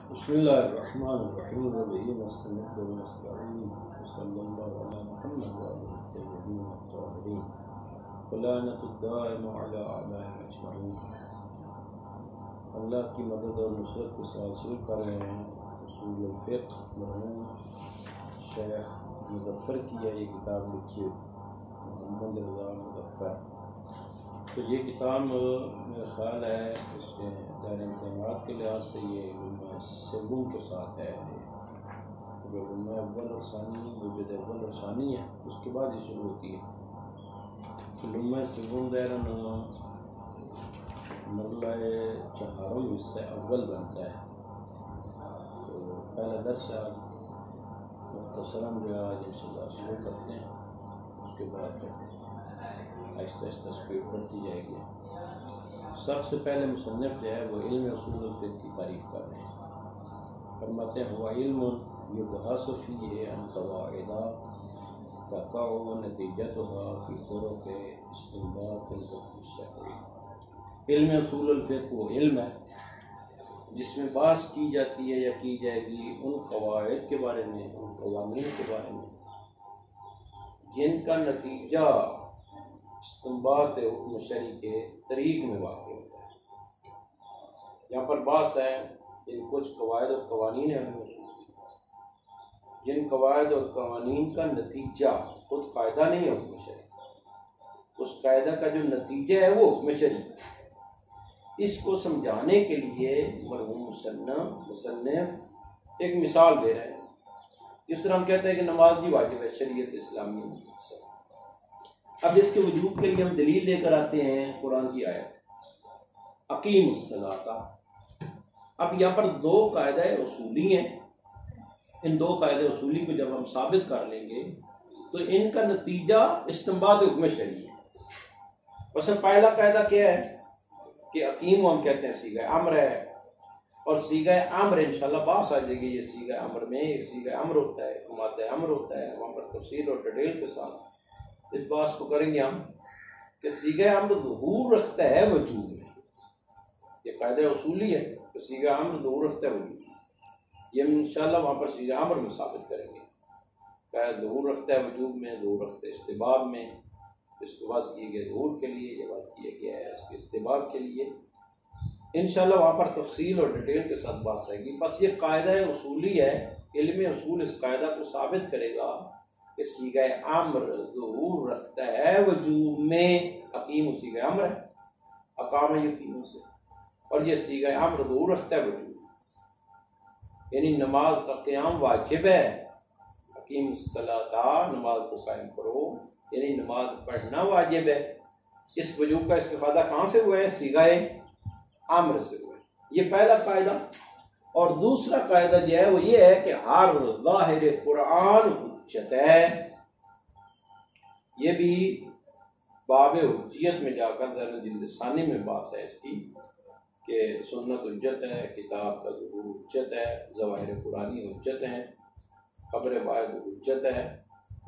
بسم الله الرحمن الرحيم وبه نستعين ونستعين وصلى الله على محمد وعلى الطيبين الطاهرين ولعنة الدائم على أعدائهم أجمعين۔ اللہ کی مدد اور نصرت کے ساتھ شروع کر رہے ہیں اصول الفقہ مرحوم شیخ مظفر کی ہے یہ کتاب لکھی ہے محمد رضا مظفر۔ تو یہ کتاب میرا خیال ہے اس کے دائرہ امتحانات کے لحاظ سے یہ علم سوم کے ساتھ ہے، جو علم اول اور ثانی وجد اول اور ثانی ہے اس کے بعد یہ شروع ہوتی ہے۔ علم سوم دائرہ مرلہ چہاروں حصہ اول بنتا ہے۔ تو پہلا درس آج مختصراً جو آج انشاءاللہ شروع کرتے ہیں، اس کے بعد آہستہ آہستہ اسپیڈ بڑھتی جائے گی۔ سب سے پہلے مصنف جو ہے وہ علم اصول الفقہ کی تعریف کر رہے ہیں۔ فرماتے ہیں ہوا علم یبحث فیہ عن قواعد تقع نتیجتها فی طرق استنباط الحکم الشرعی۔ علم اصول الفقہ وہ علم ہے جس میں بحث کی جاتی ہے یا کی جائے گی ان قواعد کے بارے میں، ان قوانین کے بارے میں جن کا نتیجہ استنباط حکم شرعی کے طریق میں واقع ہوتا ہے۔ یہاں پر بحث ہے ان کچھ قواعد اور قوانین ہیں جن قواعد اور قوانین کا نتیجہ خود قاعدہ نہیں ہے حکم شرعی، اس قاعدہ کا جو نتیجہ ہے وہ حکم شرعی۔ اس کو سمجھانے کے لیے مرحوم مصنف ایک مثال دے رہے ہیں۔ جس طرح ہم کہتے ہیں کہ نماز بھی واجب ہے شریعت اسلامی سے، اب اس کے وجوب کے لیے ہم دلیل لے کر آتے ہیں قرآن کی آیت اقیم الصلاۃ۔ اب یہاں پر دو قاعدہ اصولی ہیں، ان دو قاعدہ اصولی کو جب ہم ثابت کر لیں گے تو ان کا نتیجہ استنباط حکم شرعی ہے۔ مثلا پہلا قاعدہ کیا ہے کہ اقیم ہم کہتے ہیں صیغہ امر ہے، اور صیغہ امر انشاءاللہ بحث آ جائے گی۔ یہ صیغہ امر میں ایک صیغہ امر ہوتا ہے، مادہ امر ہوتا ہے، وہاں پر تفصیل اور ڈیٹیل کے ساتھ اس بات کو کریں گے ہم کہ صیغہ امر ظہور رکھتا ہے وجوب میں۔ یہ قاعدہ اصولی ہے کہ صیغہ امر ظہور رکھتا ہے وجوب میں، یہ ہم انشاءاللہ وہاں پر صیغہ امر میں ثابت کریں گے۔ قاعدہ ظہور رکھتا ہے وجوب میں، ظہور رکھتا ہے استحباب میں، اس کو وضع کیے گئے ظہور کے لیے، یہ وضع کیا گیا ہے اس کے استحباب کے لیے۔ انشاءاللہ وہاں پر تفصیل اور ڈیٹیل کے ساتھ بات رہے گی۔ بس یہ قاعدہ اصولی ہے، علم اصول اس قاعدہ کو ثابت کرے گا کہ صیغہ امر ظہور رکھتا ہے وجوب میں۔ اقیم صیغہ امر ہے، اقام یقین سے، اور یہ صیغہ امر ظہور رکھتا ہے وجوب، یعنی نماز کا قیام واجب ہے۔ اقیم الصلاۃ، نماز کو قائم کرو، یعنی نماز پڑھنا واجب ہے۔ اس وجوب کا استفادہ کہاں سے ہوا ہے؟ صیغہ امر سے ہوا ہے۔ یہ پہلا قاعدہ۔ اور دوسرا قاعدہ جو ہے وہ یہ ہے کہ ہر ظاہر قرآن حجت ہے۔ یہ بھی باب حجیت میں جا کر جلد ثانی میں بات ہے اس کی کہ سنت حجت ہے، کتاب کا ظہور حجت ہے، ظواہر قرآنی حجت ہیں، خبر واحد حجت ہے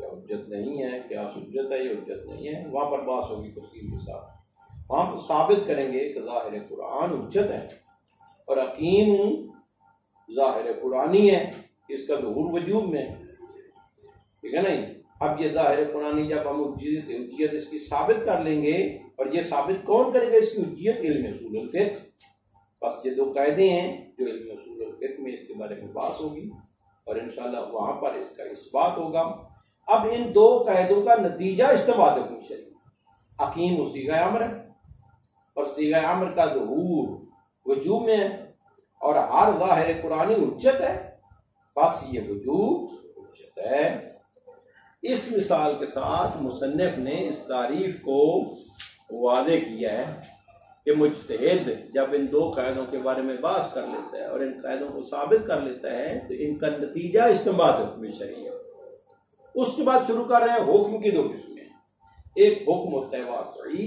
یا حجت نہیں ہے، کیا حجت ہے یا حجت نہیں ہے، وہاں پر بات ہوگی تفصیل کے ساتھ۔ وہاں پر ثابت کریں گے کہ ظاہر قرآن حجت ہے اور اقیم ظاہر قرآنی ہے، اس کا ظہور وجوب میں، ٹھیک ہے نہیں؟ اب یہ ظاہر قرآنی جب ہم حجیت اس کی ثابت کر لیں گے، اور یہ ثابت کون کرے گا اس کی حجیت؟ علم اصول الفقہ۔ بس یہ دو قاعدے ہیں جو علم اصول الفقہ میں اس کے بارے میں بات ہوگی، اور انشاءاللہ وہاں پر اس کا اثبات ہوگا۔ اب ان دو قاعدوں کا نتیجہ استنباط حکم شرعی، اقیم صیغہ امر ہے اور صیغہ امر کا ظہور وجوب میں ہے، اور ہر ظاہر قرآنی حجت ہے، بس یہ وجوب حجت ہے۔ اس مثال کے ساتھ مصنف نے اس تعریف کو واضح کیا ہے کہ مجتہد جب ان دو قاعدوں کے بارے میں بحث کر لیتا ہے اور ان قاعدوں کو ثابت کر لیتا ہے تو ان کا نتیجہ استنباط حکم شرعی ہے۔ اس کے بعد شروع کر رہے ہیں حکم کی دو قسمیں، ایک حکم ہوتا ہے واقعی،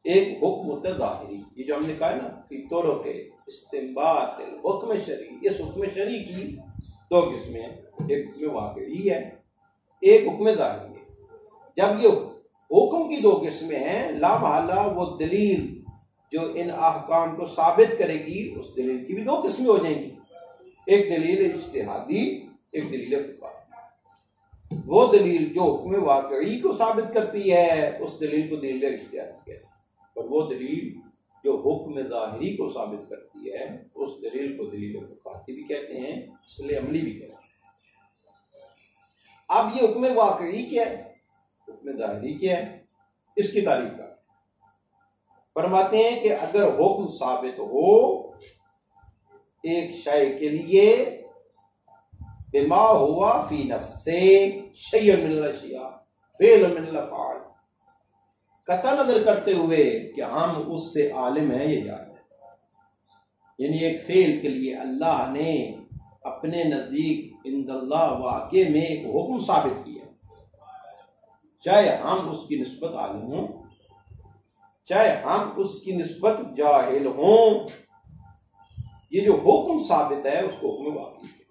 ایک حکم ہوتا ہے ظاہری۔ یہ جو ہم نے کہا ہے نا کہ طرق استنباط الحکم شرعی، اس حکم شرعی کی دو قسمیں ہیں، ایک حکم واقعی ہے، ایک حکم ظاہری ہے۔ جب یہ حکم کی دو قسمیں ہیں، لا محالہ وہ دلیل جو ان احکام کو ثابت کرے گی اس دلیل کی بھی دو قسمیں ہو جائیں گی۔ ایک دلیل اجتہادی، ایک دلیل فقہی۔ وہ دلیل جو حکم واقعی کو ثابت کرتی ہے اس دلیل کو دلیل اجتہادی کہتے ہیں، اور وہ دلیل جو حکم ظاہری کو ثابت کرتی ہے اس دلیل کو دلیل فقہی بھی کہتے ہیں، اصل عملی بھی کہتے ہیں۔ اب یہ حکم واقعی کیا ہے، حکم ظاہری کیا ہے، اس کی تعریف کا فرماتے ہیں کہ اگر حکم ثابت ہو ایک شے کے لیے بما ہوا فی نفسے شیء من الاشیاء فعل من الافعال، قطع نظر کرتے ہوئے کہ ہم اس سے عالم ہیں یہ جانتے ہیں، یعنی ایک فعل کے لیے اللہ نے اپنے نزدیک عند اللہ واقع میں ایک حکم ثابت کیا، چاہے ہم اس کی نسبت عالم ہوں چاہے ہم اس کی نسبت جاہل ہوں، یہ جو حکم ثابت ہے اس کو حکم واقعی ہے۔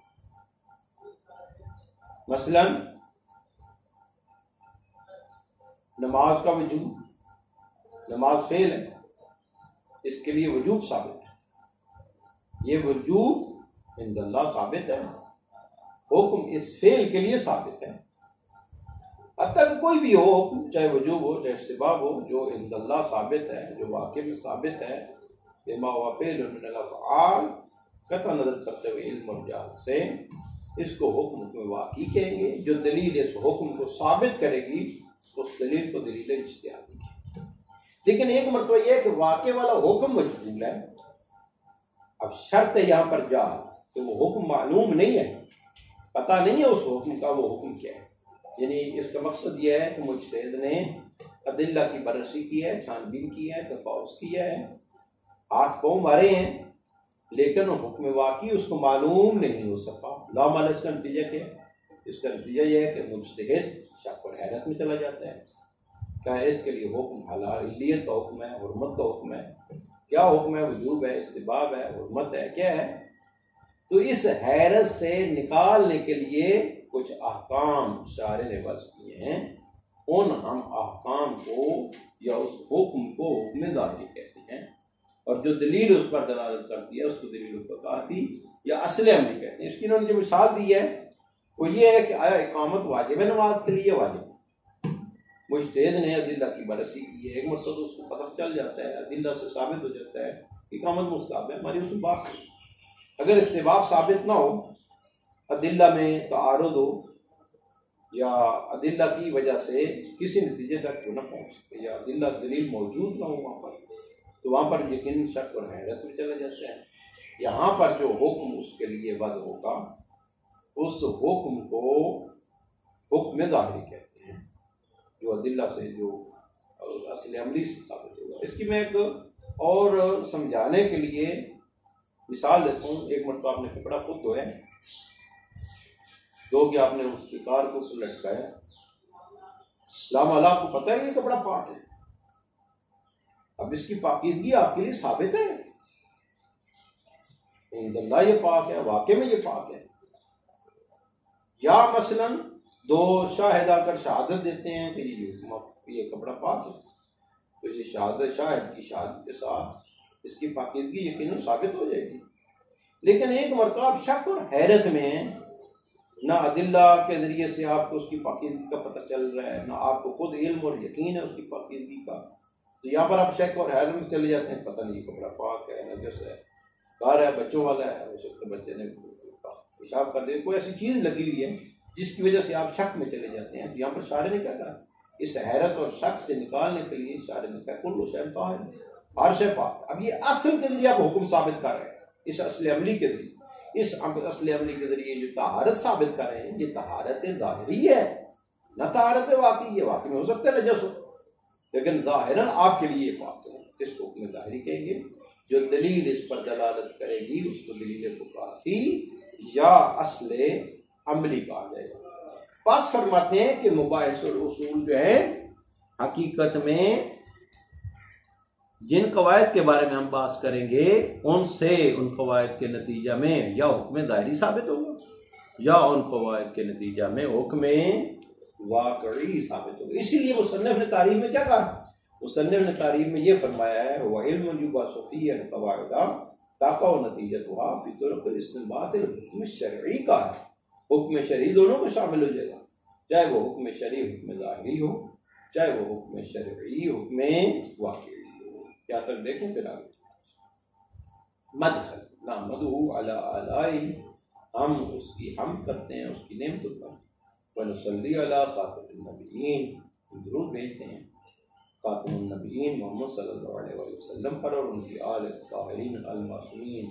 مثلا نماز کا وجوب، نماز فعل ہے، اس کے لیے وجوب ثابت ہے، یہ وجوب عند اللہ ثابت ہے، حکم اس فعل کے لیے ثابت ہے، حتیٰ کہ کوئی بھی ہو حکم، چاہے وجوب ہو چاہے استحباب ہو، جو عند اللہ ثابت ہے، جو واقع میں ثابت ہے، بما ہوا فعل من الافعال، قطع نظر کرتے ہوئے علم اور جہل سے، اس کو حکم واقعی کہیں گے۔ جو دلیل اس حکم کو ثابت کرے گی اس دلیل کو دلیل اجتہادی کی۔ لیکن ایک مرتبہ یہ ہے کہ واقع والا حکم مجہول ہے، اب شرط ہے یہاں پر جہل، کہ وہ حکم معلوم نہیں ہے، پتہ نہیں ہے اس حکم کا وہ حکم کیا ہے، یعنی اس کا مقصد یہ ہے کہ مجتہد نے ادلہ کی بررسی کی ہے، چھان بین کی ہے، تفاوض کیا ہے، ہاتھ پاؤں مارے ہیں، لیکن حکم واقعی اس کو معلوم نہیں ہو سکا۔ لامال اس کا نتیجہ کیا ہے؟ اس کا نتیجہ یہ ہے کہ مجتہد شک اور حیرت میں چلا جاتا ہے، کیا اس کے لیے حکم حلالیت کا حکم ہے، حرمت کا حکم ہے، کیا حکم ہے، وجوب ہے، استحباب ہے، حرمت ہے، کیا ہے؟ تو اس حیرت سے نکالنے کے لیے کچھ احکام شارع نے وضع کیے ہیں، ان ہم احکام کو یا اس حکم کو حکم ظاہری کہتے ہیں، اور جو دلیل اس پر دلالت کرتی ہے اس کو دلیل فقہی یا اصل عملی کہتے ہیں۔ اس کی انہوں نے جو مثال دی ہے وہ یہ ہے کہ آیا اقامت واجب ہے نماز کے لیے؟ واجب، مجتہد نے ادلہ کی بررسی کی ہے، ایک مرتبہ اس کو پتہ چل جاتا ہے، ادلہ سے ثابت ہو جاتا ہے اقامت مستحب ہے، ہماری اس میں بات ہے۔ اگر استحباب ثابت نہ ہو، ادلہ میں تعارض ہو یا ادلہ کی وجہ سے کسی نتیجے تک وہ نہ پہنچ سکے، یا ادلہ دلیل موجود نہ ہو وہاں پر، تو وہاں پر یقین شک اور حیرت میں چلا جاتا ہے۔ یہاں پر جو حکم اس کے لیے وضع ہوگا اس حکم کو حکم ظاہری کہتے ہیں، جو ادلہ سے جو اصل عملی سے ثابت ہوگا۔ اس کی میں ایک اور سمجھانے کے لیے مثال دیتا ہوں۔ ایک مرتبہ آپ نے کپڑا خود دھویا، دھو کے آپ نے اس کی کار کو لٹکایا، لامحالہ آپ کو پتہ ہے یہ کپڑا پاک ہے، اب اس کی پاکیزگی آپ کے لیے ثابت ہے، عند اللہ یہ پاک ہے، واقع میں یہ پاک ہے۔ یا مثلا دو شاہد آ کر شہادت دیتے ہیں کہ یہ کپڑا پاک ہے، تو یہ شاہد کی شہادت کے ساتھ اس کی پاکیزگی یقیناً ثابت ہو جائے گی۔ لیکن ایک مرتبہ آپ شک اور حیرت میں ہیں، نہ ادلہ کے ذریعے سے آپ کو اس کی پاکیزگی کا پتہ چل رہا ہے، نہ آپ کو خود علم اور یقین ہے اس کی پاکیزگی کا، تو یہاں پر آپ شک اور حیرت میں چلے جاتے ہیں، پتہ نہیں یہ کپڑا پاک ہے، نجس ہے، کار ہے، بچوں والا ہے، اس وقت بچے نے پیشاب کر دیا، کوئی ایسی چیز لگی ہوئی ہے جس کی وجہ سے آپ شک میں چلے جاتے ہیں۔ یہاں پر شارع نے کیا کہا؟ اس حیرت اور شک سے نکالنے کے لیے شارع نے کہا کل شیء طاہر، ہر شے پاک۔ اب یہ اصل کے ذریعے آپ حکم ثابت کر رہے ہیں، اس اصل عملی کے ذریعے، اس اصل عملی کے ذریعے جو طہارت ثابت کر رہے ہیں یہ طہارت ظاہری ہے، نہ طہارت واقعی ہے۔ واقعی میں ہو سکتا ہے نجس ہو، لیکن ظاہراً آپ کے لیے پاک ہے، اس کو حکم ظاہری کہیں گے۔ جو دلیل اس پر دلالت کرے گی اس کو دلیل فقہی یا اصل عملی کہا جائے گا۔ پس فرماتے ہیں کہ مباحث الاصول جو ہے حقیقت میں جن قواعد کے بارے میں ہم بات کریں گے ان سے ان قواعد کے نتیجہ میں یا حکم ظاہری ثابت ہوگا یا ان قواعد کے نتیجہ میں حکم واقعی ثابت ہوگا۔ اسی لیے مصنف نے تعریف میں کیا کہا؟ مصنف نے تعریف میں یہ فرمایا ہے وَعِلْمٌ يُبْحَثُ فِيهِ الْقَوَاعِدَ تاقع و نتیجتها فی طرق الاستنباط الحکم شرعی کا ہے. حکم شرعی دونوں کو شامل ہو جائے گا، چاہے وہ حکم شرعی حکم ظاہری ہو، چاہے وہ حکم شرعی حکم واقعی ہو. کیا تک دیکھیں پھر آگے. مدخل نحمدہ علی آلائی، ہم اس کی حمد کرتے ہیں اس کی نعمتوں پر. ونصلی علی خاتم النبیین، درود بھیجتے ہیں خاتم النبیین محمد صلی اللہ علیہ وسلم پر اور ان کی آل طاہرین المعصومین،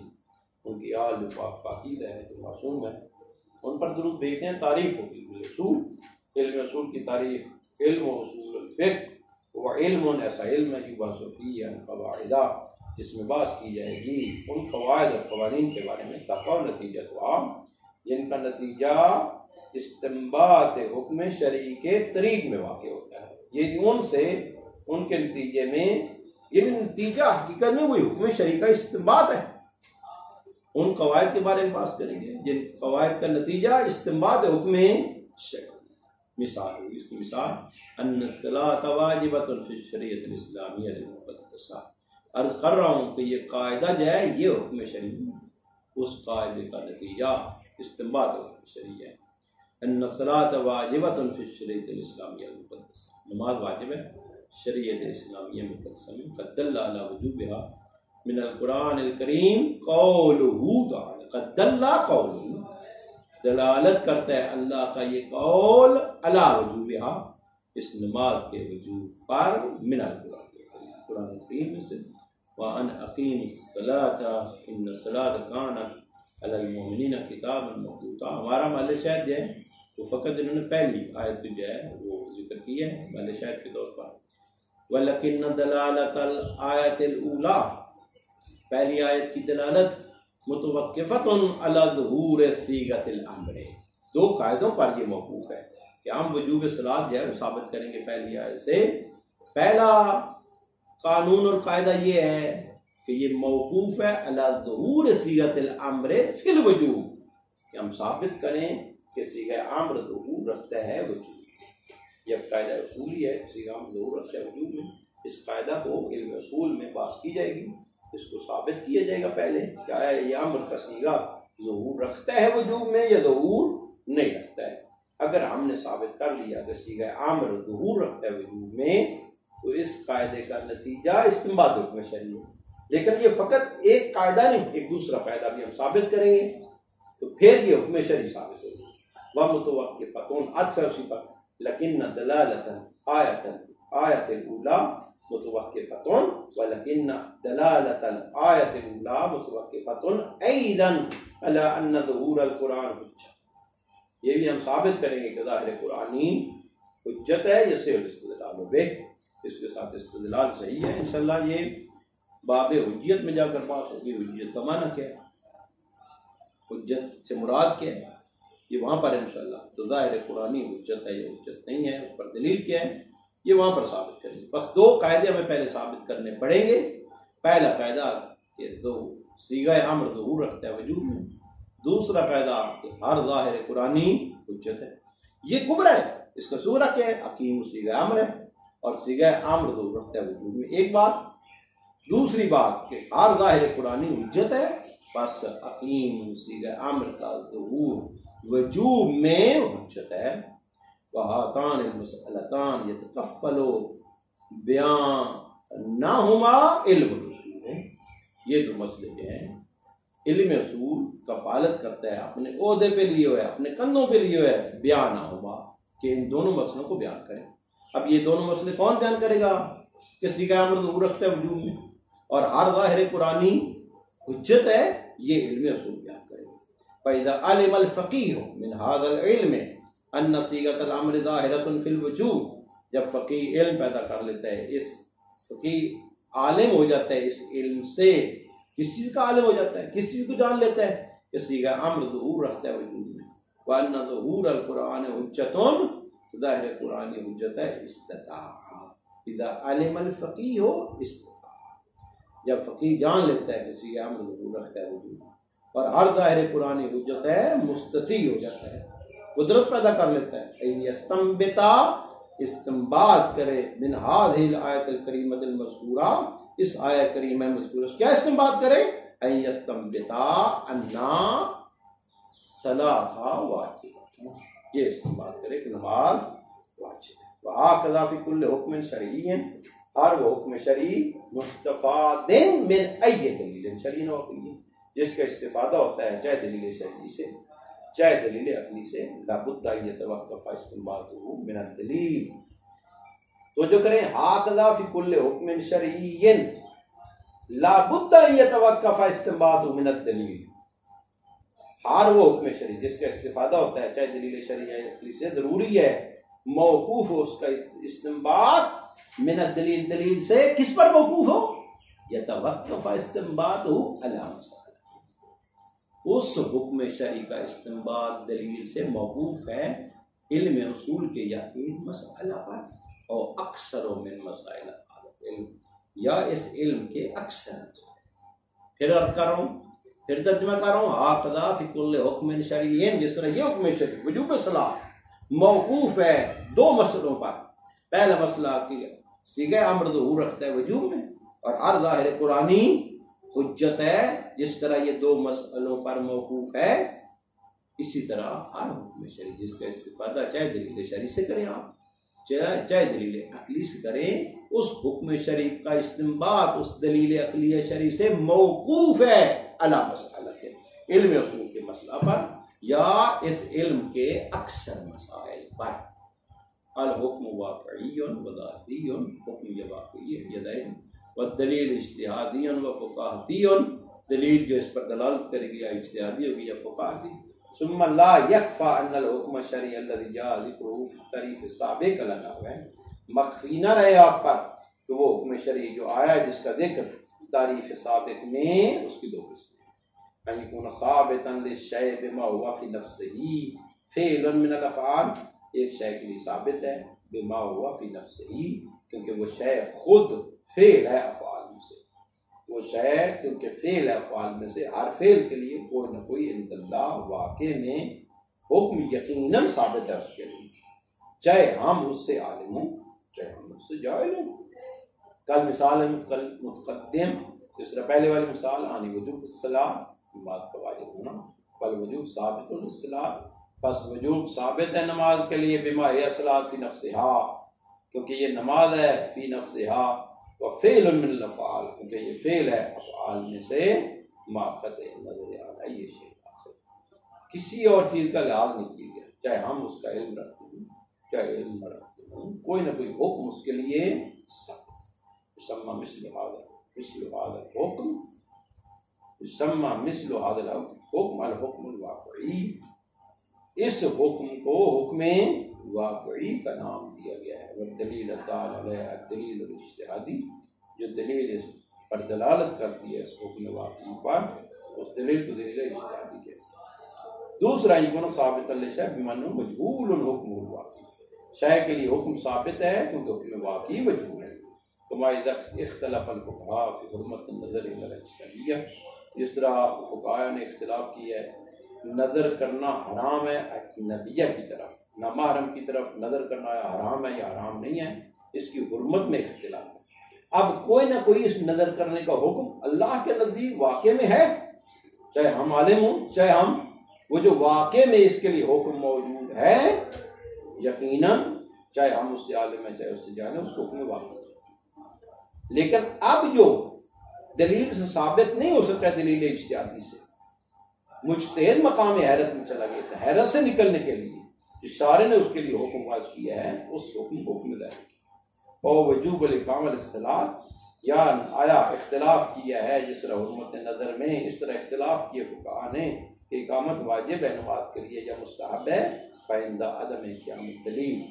ان کی آل جو پاک پاکیزہ ہے جو معصوم ہے ان پر درود بھیجتے ہیں. تعریف ہوگی اصول، علم اصول کی تعریف. علم و اصول الفقہ وہ علم ایسا علم ہے یبحث فیہ عن قواعدہ، جس میں بحث کی جائے گی ان قواعد اور قوانین کے بارے میں. تقع نتیجہ تو عام، جن کا نتیجہ استنباط حکم شرعی کے طریق میں واقع ہوتا ہے. یہ ان سے ان کے نتیجے میں، یہ نتیجہ حقیقت میں وہی حکم شرعی کا استنباط ہے. ان قواعد کے بارے میں بات کریں گے جن قواعد کا نتیجہ استنباط حکم شرعی. مثال ہوئی اس کی مثال ان الصلاۃ واجبۃ فی الشریعۃ الاسلامیہ المقدسہ. عرض کر رہا ہوں کہ یہ قاعدہ جو ہے یہ حکم شرعی، اس قاعدے کا نتیجہ استنباط حکم شرعی ہے. ان الصلاۃ واجبۃ فی الشریعۃ الاسلامیہ المقدسہ، نماز واجب ہے شریعت اسلامیہ مقدسہ میں. قد دل علی وجوبها من القرآن الکریم قولہ تعالی. قد دل قولہ، دلالت کرتا ہے اللہ کا یہ قول علی وجوبها، اس نماز کے وجوب پر، من القرآن الکریم، قرآن الکریم میں سے. وَأَنْ أَقِيمُوا الصَّلَاةَ إِنَّ الصَّلَاةَ كَانَتْ عَلَى الْمُؤْمِنِينَ كِتَابًا مَوْقُوتًا. ہمارا محل شاہد جو ہے وہ فقط انہوں نے پہلی آیت جو ہے وہ ذکر کی ہے محل شاہد کے طور پر. وَلَكِنَّ دَلَالَةَ الْآيَةِ الْأُولَىٰ، پہلی آیت کی دلالت متوقفتٌ علی ظہور صیغۃ الامر، دو قاعدوں پر یہ موقوف ہے کہ ہم وجوب صلاۃ جو ہے وہ ثابت کریں گے پہلی آیت سے. پہلا قانون اور قاعدہ یہ ہے کہ یہ موقوف ہے علی ظہور صیغۃ الامر فی الوجوب، کہ ہم ثابت کریں کہ صیغہ امر ظہور رکھتا ہے وجوب. یہ قاعدہ اصولی ہے، صیغہ امر ظہور رکھتا ہے وجوب میں. اس قاعدہ کو علم اصول میں بحث کی جائے گی، اس کو ثابت کیا جائے گا پہلے کہ آیا یہ امر کا صیغہ ظہور رکھتا ہے وجوب میں یا ظہور نہیں رکھتا ہے. اگر ہم نے ثابت کر لیا کہ صیغہ امر ظہور رکھتا ہے وجوب میں تو اس قاعدے کا نتیجہ استنباط حکم شرعی ہے. لیکن یہ فقط ایک قاعدہ نہیں، ایک دوسرا قاعدہ بھی ہم ثابت کریں گے تو پھر یہ حکم شرعی ثابت ہوگی. وَمُتَوَقِّفَةٌ عطف ہے اسی پر. لَكِنَّ دَلَالَةَ آیَةِ الْأُولَىٰ متوقفتٌ ولكن دلالة الآية الأولى متوقفة أيضا على أن ظهور القرآن حجة. یہ بھی ہم ثابت کریں گے کہ ظاہر قرآنی حجت ہے، جیسے الاستدلال بہ، اس کے ساتھ استدلال صحیح ہے. انشاءاللہ یہ باب حجت میں جا کر بات ہوگی. حجت کا معنی کیا ہے، حجت سے مراد کیا ہے، یہ وہاں پر انشاءاللہ. تو ظاہر قرآنی حجت ہے یا حجت نہیں ہے، اس پر دلیل کیا ہے، یہ وہاں پر ثابت کریں گے. بس دو قاعدے ہمیں پہلے ثابت کرنے پڑیں گے. پہلا قاعدہ کہ دو صیغہ امر ظہور رکھتا ہے وجوب میں. دوسرا قاعدہ کہ ہر ظاہر قرآنی حجت ہے. یہ کبرا ہے، اس کا صورہ کیا ہے، اقیم صیغہ امر ہے اور صیغہ امر ظہور رکھتا ہے وجوب میں. ایک بات. دوسری بات کہ ہر ظاہر قرآنی حجت ہے، بس اقیم صیغہ امر کا ظہور وجوب میں حجت ہے. وَهَاتَانِ الْمَسْأَلَتَانِ يَتَكَفَّلُ بِيَانَهُمَا عِلْمُ الْأُصُولِ. یہ دو مسئلے جو ہیں علم اصول کفالت کرتا ہے، اپنے عہدے پہ لیے ہوئے، اپنے کندھوں پہ لیے ہوئے بیانہما، کہ ان دونوں مسئلوں کو بیان کریں. اب یہ دونوں مسئلے کون بیان کرے گا کہ صیغہ امر ظہور رکھتا ہے وجوب میں اور ہر ظاہر قرآنی حجت ہے، یہ علم اصول بیان کرے گا. فَإِذَا عَلِمَ الْفَقِيهُ مِنْ هَذَا الْعِلْمِ ان صیغۃ الامر ظاہرۃ فی الوجوب، جب فقیہ علم پیدا کر لیتا ہے، اس فقیہ عالم ہو جاتا ہے اس علم سے، کس چیز کا عالم ہو جاتا ہے، کس چیز کو جان لیتا ہے کہ صیغہ امر ظہور رکھتا ہے وجوب میں. وان ظہور القرآن حجۃ، ظاہر قرآن حجت ہے. استطاع اذا علم الفقیہ استطاع، جب فقیہ جان لیتا ہے کہ صیغہ امر ظہور رکھتا ہے وجوب میں اور ہر ظاہر قرآن حجت ہے، مستطیع ہو جاتا ہے، قدرت پیدا کر لیتا ہے. استنبتا، استنباط کرے، من هذه الآیت الکریمۃ المذکورہ، اس آیت کریمہ مذکورہ کیا استنباط کرے، ان یستنبطا انا صلاۃ واجب، یہ استعمال کرے کہ نماز واجب ہے۔ وہکذا فی کل حکم شرعی، ہر وہ حکم شرعی مستفاد من ای دلیل شرعی و عقلی، جس کا استفادہ ہوتا ہے چاہے دلیل شرعی سے چاہے دلیل عقلی سے، لابد ان یتوقف استنباطہ من الدلیل۔ تو جو کریں ہکذا فی کل حکم شرعی لابد ان یتوقف استنباطہ من الدلیل، ہر وہ حکم شرعی جس کا استفادہ ہوتا ہے چاہے دلیل شرعی یا عقلی سے، ضروری ہے موقوف ہو اس کا استنباط من الدلیل، دلیل سے کس پر موقوف ہو؟ یتوقف استنباطہ علی مسائل، اس حکم شرعی کا استنباط دلیل سے موقوف ہے علم اصول کے یا ایک مسئلہ پر، اور اکثر من مسائل علم، یا اس علم کے اکثر۔ پھر عرض کر رہا ہوں، پھر ترجمہ کر رہا ہوں، ہکذا فی کل حکم شرعی، جس طرح یہ حکم شرعی وجوب صلاۃ موقوف ہے دو مسئلوں پر۔ پہلا مسئلہ کی صیغہ امر ظہور رکھتا ہے وجوب میں، اور ہر ظاہر قرآنی حجت ہے، جس طرح یہ دو مسئلوں پر موقوف ہے، اسی طرح ہر حکم شرعی جس کا استفادہ چاہے دلیل شرعی سے کریں آپ چاہے دلیل عقلی سے کریں، اس حکم شرعی کا استنباط اس دلیل عقلی شرعی سے موقوف ہے علی مسئلہ کے علم اصول کے مسئلہ پر، یا اس علم کے اکثر مسائل پر۔ الحکم واقعی و ذاتی، حکم یہ واقعی ہے یہ دلیل، والدلیل اجتہادی و فقاہتی، دلیل جو اس پر دلالت کرے گی یا اجتہادی ہوگی یا فقاہتی۔ ثم لا يخفى ان الحکم الشرعی الذی جاء ذکرہ فی التعریف السابق لنا، مخفی نہ رہے آپ پر کہ وہ حکم شرعی جو آیا ہے جس کا ذکر تعریف سابق میں، اس کی دو قسم، ان یکون ثابتا للشیء بما هو فی نفسہ فعل من الافعال، ایک شے کے لیے ثابت ہے بما هو فی نفسہ، کیونکہ وہ شے خود فعل ہے افعال میں سے، وہ شے کیونکہ فعل ہے افعال میں سے، ہر فعل کے لیے کوئی نہ کوئی عند اللہ واقع میں حکم یقیناً ثابت ہے اس کے لیے، چاہے ہم اس سے عالم ہوں چاہے ہم اس سے جاہل ہوں۔ کل مثال متقدم، جس طرح پہلے والی مثال آنی وجوب الصلاۃ، نماز کا واجب ہونا، بل وجوب ثابت الصلاۃ، پس وجوب ثابت ہے نماز کے لیے بما ہی الصلاۃ فی نفسہا، کیونکہ یہ نماز ہے فی نفسہا، وفعل من الافعال، کیونکہ یہ فعل ہے افعال میں سے، ما قطع نظر علی یہ شیء آخر، کسی اور چیز کا لحاظ نہیں کیا گیا، چاہے ہم اس کا علم رکھتے ہیں چاہے علم نہ رکھتے ہیں، کوئی نہ کوئی حکم اس کے لیے سخت، یسمى مثل هذا الحکم، یسمى مثل هذا الحکم الحکم الواقعی، اس حکم کو حکم واقعی کا نام دیا گیا ہے، والدلیل الدال علیہ الدلیل الاجتہادی، جو دلیل اس پر دلالت کرتی ہے اس حکم واقعی پر، اس دلیل کو دلیل اجتہادی کہتے ہیں۔ دوسرا یکون ثابت للشیء بمعنى مجہول الحکم الواقعی، شے کے لیے حکم ثابت ہے کیونکہ حکم واقعی مجہول ہے، کما اذا اختلف الفقہاء فی حرمت النظر الی الاجتہادیہ، جس طرح فقہاء نے اختلاف کیا ہے نظر کرنا حرام ہے اجنبیہ کی طرف، نامحرم کی طرف نظر کرنا حرام ہے یا حرام نہیں ہے، اس کی حرمت میں اختلاف ہے۔ اب کوئی نہ کوئی اس نظر کرنے کا حکم اللہ کے نزدیک واقع میں ہے، چاہے ہم عالم ہوں چاہے ہم، وہ جو واقع میں اس کے لیے حکم موجود ہے یقیناً، چاہے ہم اس سے عالم ہیں چاہے اس سے جاہل ہیں، اس کو حکم واقع ہے۔ لیکن اب جو دلیل سے ثابت نہیں ہو سکتا دلیل اجتہادی سے، مجتہد مقام حیرت میں چلا گیا، اس حیرت سے نکلنے کے لیے جو شارع نے اس کے لیے حکم واضح کیا ہے، اس حکم کو حکم ظاہر کیا، اور وجوب الاقامۃ الصلاۃ، یا آیا اختلاف کیا ہے جس طرح حرمت نظر میں، اس طرح اختلاف کیے فقہاء نے کہ اقامت واجب ہے نماز کے لیے یا مستحب ہے، فعند عدم قیام الدلیل،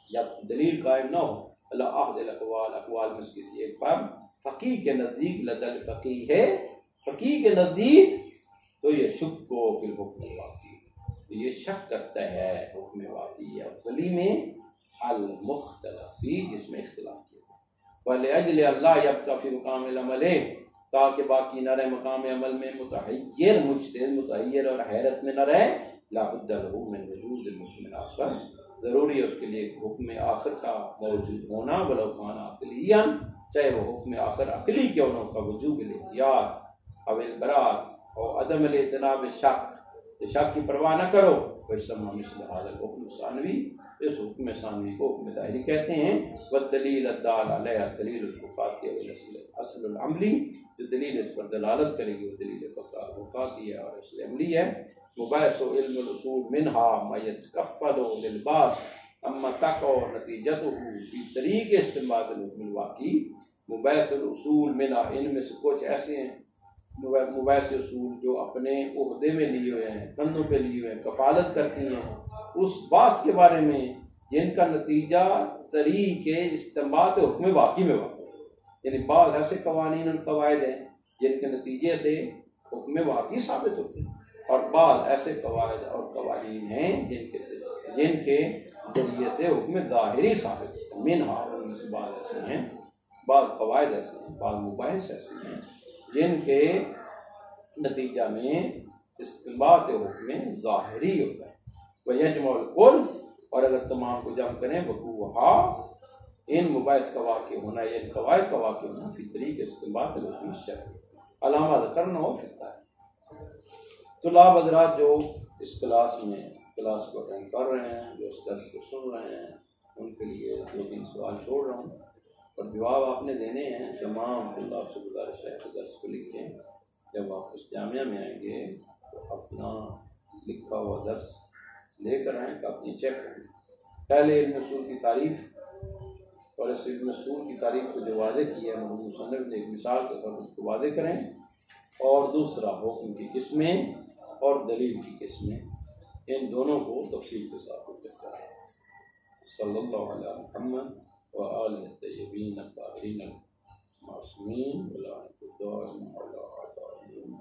جب دلیل قائم نہ ہو اللہ احد الاقوال، اقوال میں سے کسی ایک پر، فقیہ کے نزدیک لدل فقیہ ہے، فقیہ کے نزدیک تو یہ شک کو فی الحکم الواقعی، یہ شک کرتا ہے حکم واقعی اولی میں المختلفی، جس میں اختلاف کیا، وَلِأَجْلِ اللَّهِ يَبْقَى فِي مقام العمل، تاکہ باقی نہ رہے مقام عمل میں متحیر، مجتہد متحیر اور حیرت میں نہ رہے، لا بد له من وجود الحکم الآخر، ضروری ہے اس کے لیے حکم آخر کا موجود ہونا، ولو کان عقلیاً، چاہے وہ حکم آخر عقلی کیوں نہ، کا وجوب الاختیار، اول برار اور عدم الاعتناب شک کی پرواہ نہ کرو، ویسما مثل هذا الحکم ثانوی، اس حکم ثانوی کو حکم ظاہری کہتے ہیں۔ والدلیل الدال علیہ دلیل الفقاتی اصل العملی، جو دلیل اس پر دلالت کرے گی وہ دلیل فقاتی ہے اور اصل عملی ہے۔ مباحث و علم الاصول منها ما يتكفل للباس اما تقع نتیجته فی طریق استنباط الحکم الواقعی۔ مباحث الاصول منها، ان میں سے کچھ ایسے ہیں مباحث اصول جو اپنے عہدے میں لیے ہوئے ہیں، کندھوں پہ لیے ہوئے ہیں، کفالت کرتی ہیں اس باس کے بارے میں جن کا نتیجہ طریق استنباط حکم واقعی میں واقع ہے۔ یعنی بعض ایسے قوانین اور قواعد ہیں جن کے نتیجے سے حکم واقعی ثابت ہوتے ہیں، اور بعض ایسے قواعد اور قوانین ہیں جن کے ذریعے سے حکم ظاہری ثابت ہوتے ہیں۔ منہا، ان میں سے بعض ایسے ہیں، بعض قواعد ایسے ہیں، بعض مباحث ایسے ہیں جن کے نتیجہ میں استنباط حکم ظاہری ہوتا ہے۔ وَيَجْمَعُ الْكُلَّ، اور اگر تمام کو جمع کریں وقوعها، ان مباحث کا واقع ہونا یا ان قواعد کا واقع ہونا فی طریق استنباط الحکم الشرعی، علامہ ذکرنا فی التعریف۔ طلاب حضرات جو اس کلاس کو اٹینڈ کر رہے ہیں، جو اس درس کو سن رہے ہیں، ان کے لیے 2-3 سوال چھوڑ رہا ہوں اور جواب آپ نے دینے ہیں۔ تمام طلاب سے گزارش ہے کہ درس کو لکھیں، جب آپ اس جامعہ میں آئیں گے تو اپنا لکھا ہوا درس لے کر آئیں، اپنی چیک کریں۔ پہلے علم اصول کی تعریف، اور اس علم اصول کی تعریف کو جو واضح کیا ہے مرحوم مصنف نے ایک مثال کے طور پر اس کو واضح کریں، اور دوسرا حکم کی قسمیں اور دلیل کی قسمیں، ان دونوں کو تفصیل کے ساتھ ذکر کریں۔ صلی اللہ علیہ محمد وآلہ الطیبین الطاہرین المعصومین ولعنۃ الدائمۃ علی اعدائہم۔